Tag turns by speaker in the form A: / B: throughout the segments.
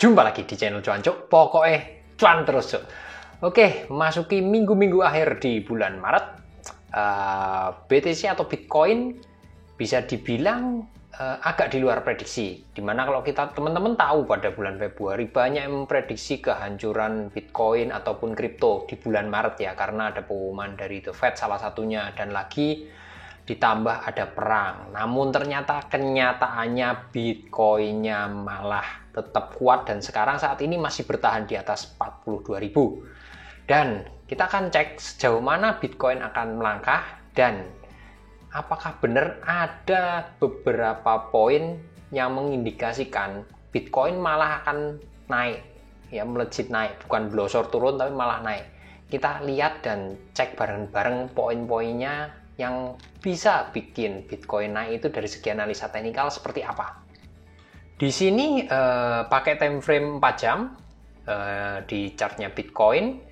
A: Jumpa lagi di channel Cuan Cuk, pokoknya cuan terus Cuk. Oke, memasuki minggu-minggu akhir di bulan Maret, BTC atau Bitcoin bisa dibilang agak di luar prediksi. Dimana kalau kita teman-teman tahu pada bulan Februari banyak yang memprediksi kehancuran Bitcoin ataupun kripto di bulan Maret ya, karena ada pengumuman dari The Fed salah satunya, dan lagi ditambah ada perang. Namun ternyata kenyataannya Bitcoin-nya malah tetap kuat dan sekarang saat ini masih bertahan di atas 42.000. Dan kita akan cek sejauh mana Bitcoin akan melangkah dan apakah benar ada beberapa poin yang mengindikasikan Bitcoin malah akan naik, ya melejit naik, bukan blosor turun tapi malah naik. Kita lihat dan cek bareng-bareng poin-poinnya yang bisa bikin Bitcoin naik itu dari segi analisa teknikal seperti apa. Di sini pakai time frame 4 jam di chartnya Bitcoin.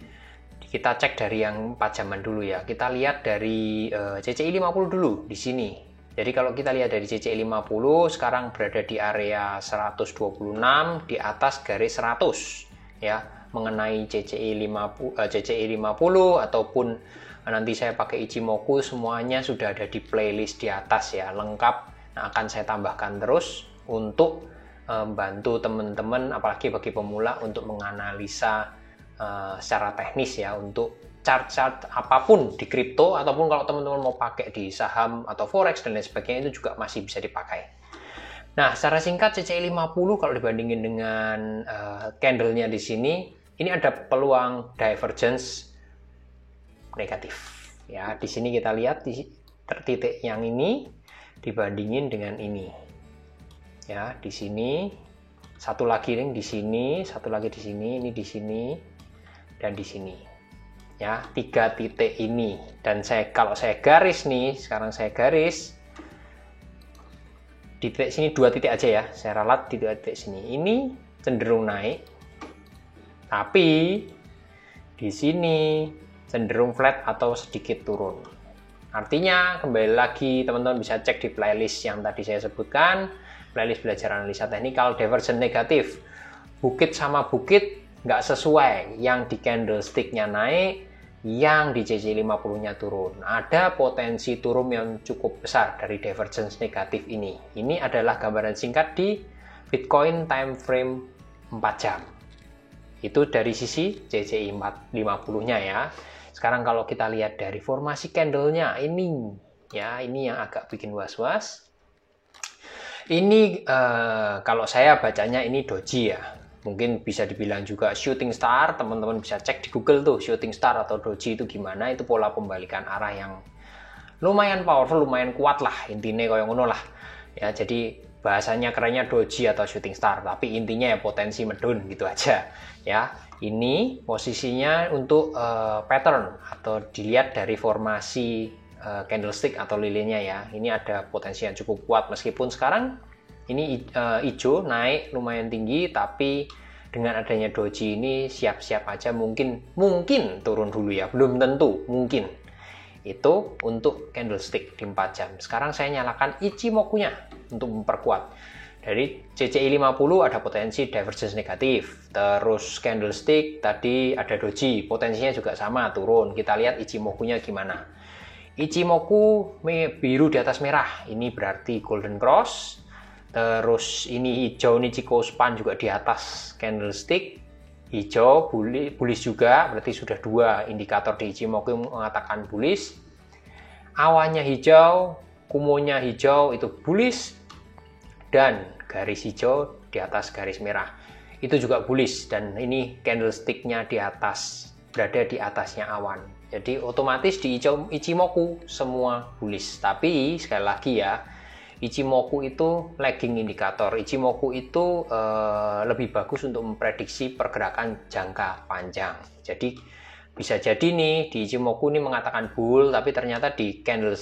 A: Kita cek dari yang 4 jaman dulu ya. Kita lihat dari CCI 50 dulu di sini. Jadi kalau kita lihat dari CCI 50 sekarang berada di area 126 di atas garis 100 ya, mengenai CCI 50 ataupun nanti saya pakai Ichimoku, semuanya sudah ada di playlist di atas ya, lengkap. Nah, akan saya tambahkan terus untuk membantu teman-teman, apalagi bagi pemula, untuk menganalisa secara teknis ya, untuk chart-chart apapun di kripto, ataupun kalau teman-teman mau pakai di saham atau forex dan lain sebagainya, itu juga masih bisa dipakai. Nah, secara singkat CCI 50 kalau dibandingin dengan candle-nya di sini, ini ada peluang divergence negatif ya. Di sini kita lihat di titik yang ini dibandingin dengan ini ya, di sini satu lagi nih, di sini satu lagi, di sini, ini di sini dan di sini ya, 3 titik ini. Dan kalau saya garis nih, sekarang saya garis di titik sini 2 titik aja ya, saya ralat di 2 titik sini, ini cenderung naik, tapi di sini cenderung flat atau sedikit turun. Artinya kembali lagi teman-teman bisa cek di playlist yang tadi saya sebutkan, playlist belajar analisa teknikal. Divergence negatif, bukit sama bukit nggak sesuai, yang di candlestick-nya naik, yang di CCI 50-nya turun. Ada potensi turun yang cukup besar dari divergence negatif ini. Ini adalah gambaran singkat di Bitcoin time frame 4 jam. Itu dari sisi CCI 50-nya ya. Sekarang kalau kita lihat dari formasi candle-nya ini ya, ini yang agak bikin was-was. Ini kalau saya bacanya ini doji ya. Mungkin bisa dibilang juga shooting star. Teman-teman bisa cek di Google tuh shooting star atau doji itu gimana. Itu pola pembalikan arah yang lumayan powerful, lumayan kuat lah. Intinya kayak ngono lah. Ya, jadi bahasanya kerennya doji atau shooting star, tapi intinya ya potensi medun gitu aja ya. Ini posisinya untuk pattern atau dilihat dari formasi candlestick atau lilinnya ya. Ini ada potensi yang cukup kuat, meskipun sekarang ini hijau naik lumayan tinggi, tapi dengan adanya doji ini siap-siap aja mungkin turun dulu ya, belum tentu, mungkin. Itu untuk candlestick di 4 jam. Sekarang saya nyalakan Ichimoku-nya untuk memperkuat. Dari CCI 50 ada potensi divergence negatif. Terus candlestick tadi ada doji, potensinya juga sama turun. Kita lihat Ichimoku-nya gimana. Ichimoku biru di atas merah, ini berarti golden cross. Terus ini hijau Nichiko span juga di atas candlestick. Hijau bullish juga, berarti sudah 2 indikator di Ichimoku mengatakan bullish. Awannya hijau, kumonya hijau, itu bullish, dan garis hijau di atas garis merah itu juga bullish, dan ini candlestick-nya di atas, berada di atasnya awan. Jadi otomatis di Ichimoku semua bullish. Tapi sekali lagi ya, Ichimoku itu lagging indikator. Ichimoku itu lebih bagus untuk memprediksi pergerakan jangka panjang. Jadi bisa jadi nih di Ichimoku ini mengatakan bull, tapi ternyata di candle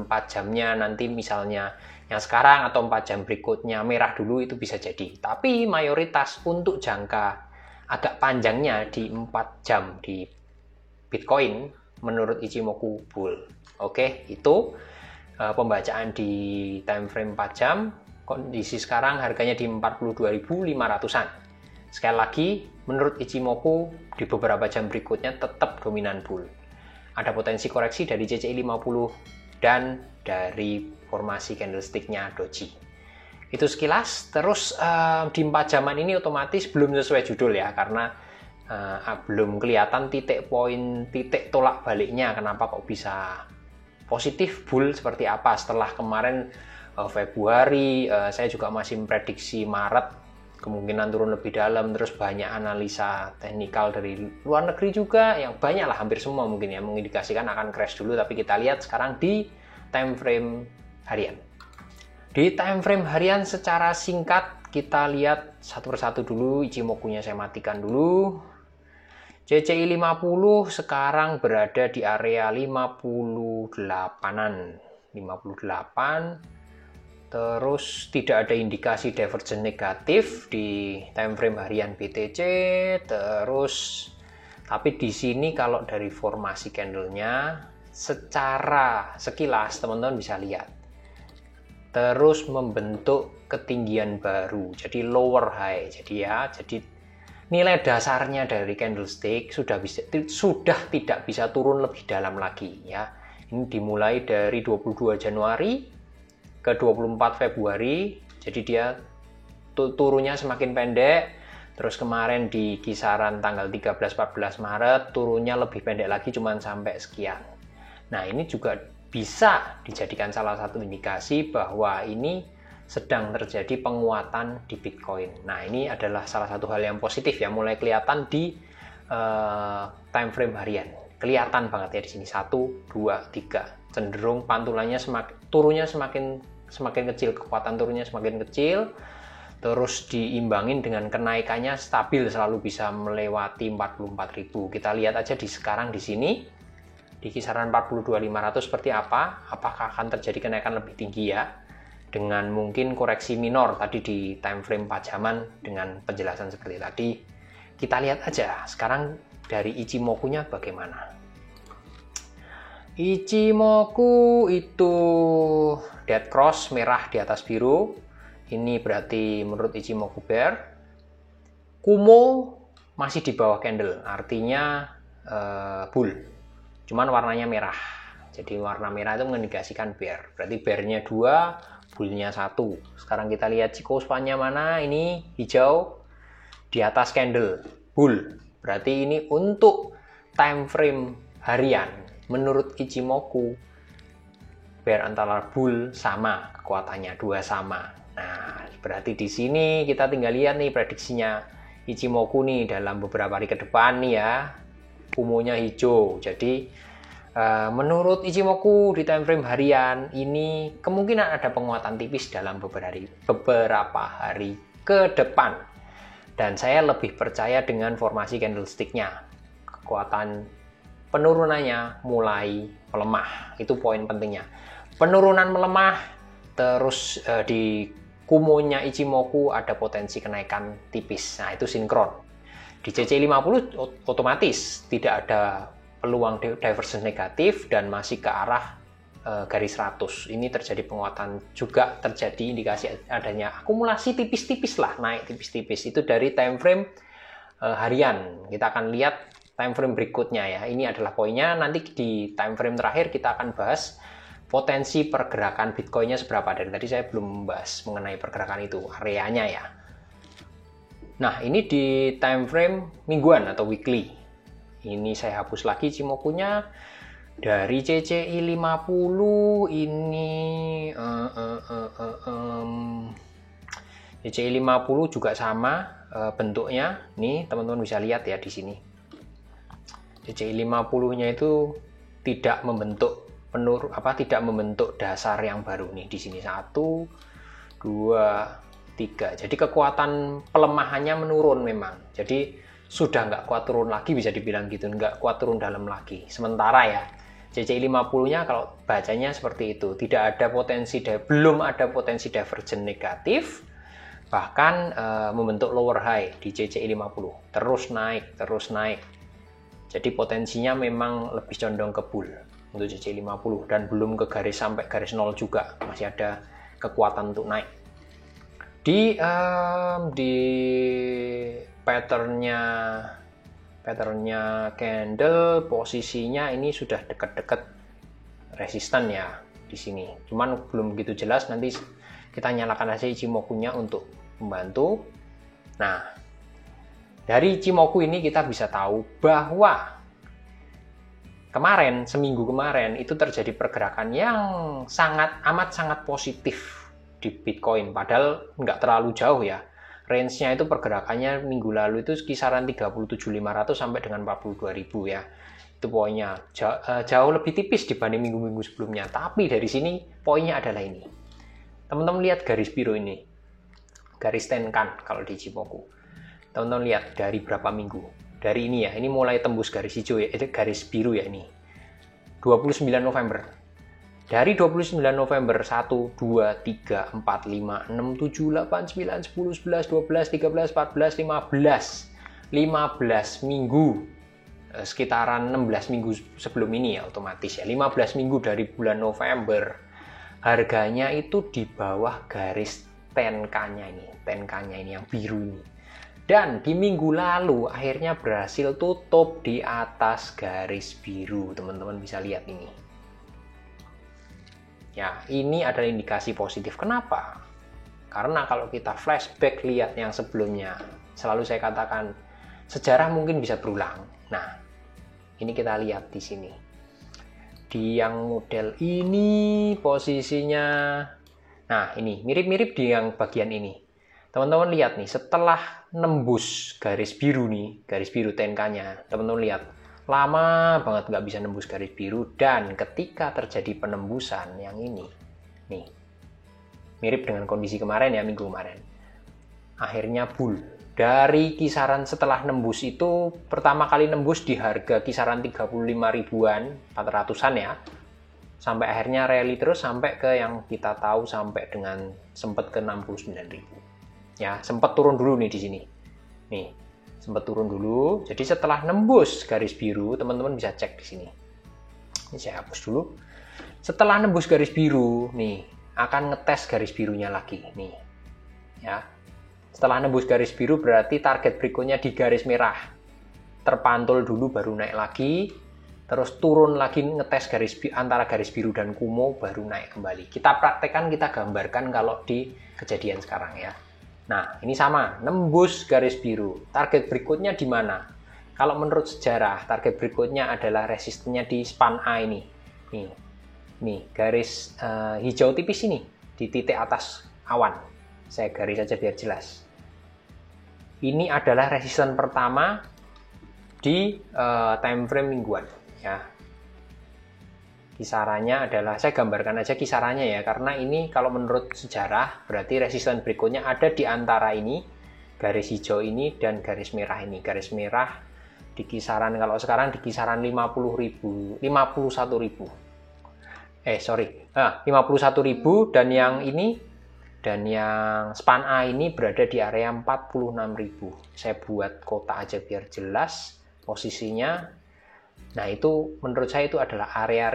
A: 4 jamnya nanti misalnya yang sekarang atau 4 jam berikutnya merah dulu, itu bisa jadi. Tapi mayoritas untuk jangka agak panjangnya di 4 jam di Bitcoin menurut Ichimoku bull. Oke, itu pembacaan di time frame 4 jam. Kondisi sekarang harganya di 42.500-an. Sekali lagi, menurut Ichimoku di beberapa jam berikutnya tetap dominan bull. Ada potensi koreksi dari CCI 50 dan dari formasi candlestick-nya doji. Itu sekilas. Terus di 4 jaman ini otomatis belum sesuai judul ya, karena belum kelihatan titik tolak baliknya. Kenapa kok bisa positif bull seperti apa setelah kemarin Februari, saya juga masih memprediksi Maret kemungkinan turun lebih dalam, terus banyak analisa teknikal dari luar negeri juga, yang banyak lah, hampir semua mungkin ya, mengindikasikan akan crash dulu. Tapi kita lihat sekarang di time frame harian. Di time frame harian secara singkat kita lihat satu persatu dulu. Ichimoku-nya saya matikan dulu. CCI 50 sekarang berada di area 58-an. 58. Terus tidak ada indikasi divergence negatif di time frame harian BTC. Terus tapi di sini kalau dari formasi candlenya secara sekilas teman-teman bisa lihat terus membentuk ketinggian baru, jadi lower high. Jadi nilai dasarnya dari candlestick sudah tidak bisa turun lebih dalam lagi ya. Ini dimulai dari 22 Januari ke 24 Februari, jadi dia turunnya semakin pendek. Terus kemarin di kisaran tanggal 13-14 Maret turunnya lebih pendek lagi, cuman sampai sekian. Nah, ini juga bisa dijadikan salah satu indikasi bahwa ini sedang terjadi penguatan di Bitcoin. Nah, ini adalah salah satu hal yang positif ya, mulai kelihatan di time frame harian. Kelihatan banget ya di sini 1, 2, 3. Cenderung pantulannya turunnya semakin kecil, kekuatan turunnya semakin kecil, terus diimbangin dengan kenaikannya stabil, selalu bisa melewati 44.000. Kita lihat aja sekarang di sini di kisaran 42.500 seperti apa, apakah akan terjadi kenaikan lebih tinggi ya, dengan mungkin koreksi minor tadi di time frame 4 jaman dengan penjelasan seperti tadi. Kita lihat aja sekarang dari Ichimoku-nya bagaimana. Ichimoku itu dead cross merah di atas biru. Ini berarti menurut Ichimoku bear. Kumo masih di bawah candle, artinya bull. Cuman warnanya merah. Jadi warna merah itu mengindikasikan bear. Berarti bearnya 2, bullnya 1. Sekarang kita lihat Chikou span-nya mana. Ini hijau di atas candle, bull. Berarti ini untuk time frame harian. Menurut Ichimoku, bear antara bull sama kekuatannya, 2 sama. Nah, berarti di sini kita tinggal lihat nih prediksinya Ichimoku nih dalam beberapa hari ke depan nih ya. Kumonya hijau. Jadi menurut Ichimoku di time frame harian ini kemungkinan ada penguatan tipis dalam beberapa hari ke depan. Dan saya lebih percaya dengan formasi candlestick-nya. Kekuatan penurunannya mulai melemah, itu poin pentingnya. Penurunan melemah, terus di kumonya Ichimoku ada potensi kenaikan tipis. Nah, itu sinkron. Di CCI 50 otomatis tidak ada peluang divergence negatif dan masih ke arah garis 100. Ini terjadi penguatan, juga terjadi indikasi adanya akumulasi tipis-tipis lah, naik tipis-tipis. Itu dari time frame harian. Kita akan lihat time frame berikutnya ya. Ini adalah poinnya. Nanti di time frame terakhir kita akan bahas potensi pergerakan Bitcoin-nya seberapa. Dari tadi saya belum membahas mengenai pergerakan itu, areanya ya. Nah, ini di time frame mingguan atau weekly. Ini saya hapus lagi Ichimoku-nya. Dari CCI 50 ini CCI 50 juga sama bentuknya. Nih, teman-teman bisa lihat ya di sini. CCI 50-nya itu tidak membentuk tidak membentuk dasar yang baru nih di sini 1, 2, 3. Jadi kekuatan pelemahannya menurun memang. Jadi sudah nggak kuat turun lagi, bisa dibilang gitu, nggak kuat turun dalam lagi. Sementara ya CCI 50-nya kalau bacanya seperti itu, belum ada potensi divergence negatif, bahkan membentuk lower high di CCI 50, terus naik. Jadi potensinya memang lebih condong ke bull untuk CCI 50 dan belum ke sampai garis 0 juga, masih ada kekuatan untuk naik. Di patternnya candle posisinya ini sudah dekat-dekat resisten ya di sini. Cuman belum begitu jelas, nanti kita nyalakan aja Ichimoku-nya untuk membantu. Nah, dari Ichimoku ini kita bisa tahu bahwa kemarin, seminggu kemarin itu terjadi pergerakan yang amat sangat positif di Bitcoin, padahal nggak terlalu jauh ya. Range-nya itu pergerakannya minggu lalu itu kisaran 37.500 sampai dengan 42.000 ya. Itu poinnya jauh lebih tipis dibanding minggu-minggu sebelumnya. Tapi dari sini poinnya adalah ini. Teman-teman lihat garis biru ini. Garis Tenkan kalau di Ichimoku. Teman-teman lihat dari berapa minggu. Dari ini ya, ini mulai tembus garis hijau ya, garis biru ya ini. 29 November. Dari 29 November 1, 2, 3, 4, 5, 6, 7, 8, 9, 10, 11, 12, 13, 14, 15 minggu, sekitaran 16 minggu sebelum ini ya otomatis ya, 15 minggu dari bulan November, harganya itu di bawah garis Tenkan-nya ini yang biru ini. Dan di minggu lalu akhirnya berhasil tutup di atas garis biru, teman-teman bisa lihat ini. Ya, ini adalah indikasi positif. Kenapa? Karena kalau kita flashback lihat yang sebelumnya, selalu saya katakan sejarah mungkin bisa berulang. Nah, ini kita lihat di sini. Di yang model ini posisinya, nah ini mirip-mirip di yang bagian ini. Teman-teman lihat nih, setelah nembus garis biru nih, garis biru Tenkan-nya, teman-teman lihat. Lama banget nggak bisa nembus garis biru, dan ketika terjadi penembusan yang ini nih, mirip dengan kondisi kemarin ya, minggu kemarin, akhirnya bull dari kisaran setelah nembus itu, pertama kali nembus di harga kisaran 35 ribuan 400-an ya, sampai akhirnya rally terus sampai ke yang kita tahu sampai dengan sempat ke 69 ribu ya, sempat turun dulu nih di sini nih, sempat turun dulu. Jadi setelah nembus garis biru, teman-teman bisa cek di sini. Ini saya hapus dulu. Setelah nembus garis biru, nih akan ngetes garis birunya lagi, nih. Ya. Setelah nembus garis biru berarti target berikutnya di garis merah. Terpantul dulu baru naik lagi, terus turun lagi ngetes antara garis biru dan Kumo baru naik kembali. Kita praktekkan, kita gambarkan kalau di kejadian sekarang ya. Nah, ini sama, nembus garis biru. Target berikutnya di mana? Kalau menurut sejarah, target berikutnya adalah resistennya di span A ini. Nih, garis hijau tipis ini, di titik atas awan. Saya garis saja biar jelas. Ini adalah resisten pertama di time frame mingguan. Ya. Kisarannya adalah, saya gambarkan aja kisarannya ya, karena ini kalau menurut sejarah berarti resisten berikutnya ada di antara ini, garis hijau ini dan garis merah ini. Garis merah di kisaran, kalau sekarang di kisaran 51.000 dan yang ini, dan yang span A ini berada di area 46.000. Saya buat kotak aja biar jelas posisinya. Nah, itu menurut saya itu adalah area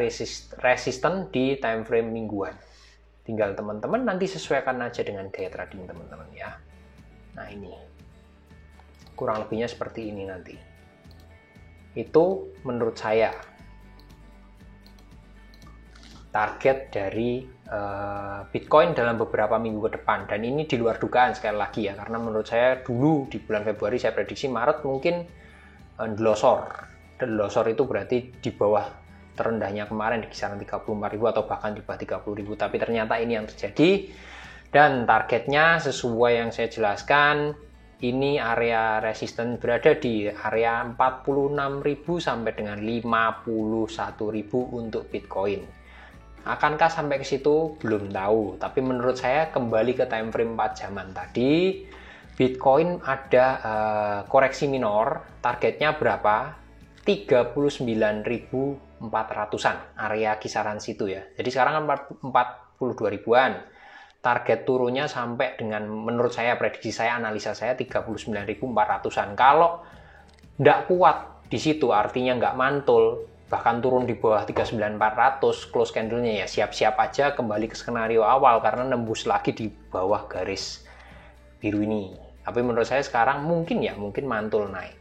A: resisten di time frame mingguan. Tinggal teman-teman nanti sesuaikan aja dengan gaya trading teman-teman ya. Nah, ini kurang lebihnya seperti ini nanti. Itu menurut saya target dari Bitcoin dalam beberapa minggu ke depan, dan ini di luar dugaan sekali lagi ya, karena menurut saya dulu di bulan Februari saya prediksi Maret mungkin delosor itu berarti di bawah terendahnya kemarin di kisaran 34.000 atau bahkan di bawah 30.000, tapi ternyata ini yang terjadi. Dan targetnya sesuai yang saya jelaskan, ini area resisten berada di area 46.000 sampai dengan 51.000 untuk Bitcoin. Akankah sampai ke situ? Belum tahu, tapi menurut saya kembali ke time frame 4 jaman tadi, Bitcoin ada koreksi minor, targetnya berapa? 39.400-an, area kisaran situ ya. Jadi sekarang kan 42 ribuan. Target turunnya sampai dengan, menurut saya, prediksi saya, analisa saya 39.400-an. Kalau nggak kuat di situ, artinya nggak mantul, bahkan turun di bawah 39.400 close candle-nya ya, siap-siap aja kembali ke skenario awal karena nembus lagi di bawah garis biru ini. Tapi menurut saya sekarang mungkin mantul naik.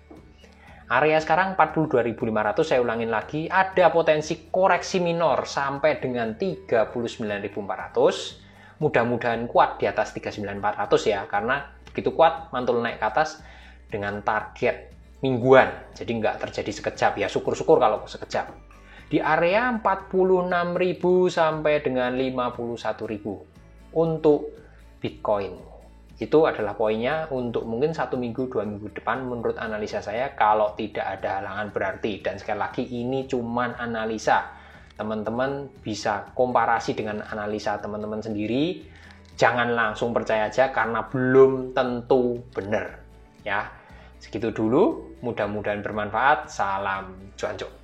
A: Area sekarang 42.500, saya ulangin lagi, ada potensi koreksi minor sampai dengan 39.400. Mudah-mudahan kuat di atas 39.400 ya, karena begitu kuat mantul naik ke atas dengan target mingguan. Jadi nggak terjadi sekejap ya, syukur-syukur kalau sekejap. Di area 46.000 sampai dengan 51.000 untuk Bitcoin. Itu adalah poinnya untuk mungkin 1 minggu, 2 minggu depan menurut analisa saya, kalau tidak ada halangan berarti. Dan sekali lagi ini cuman analisa. Teman-teman bisa komparasi dengan analisa teman-teman sendiri. Jangan langsung percaya aja karena belum tentu benar. Ya, segitu dulu. Mudah-mudahan bermanfaat. Salam cuan-cuan.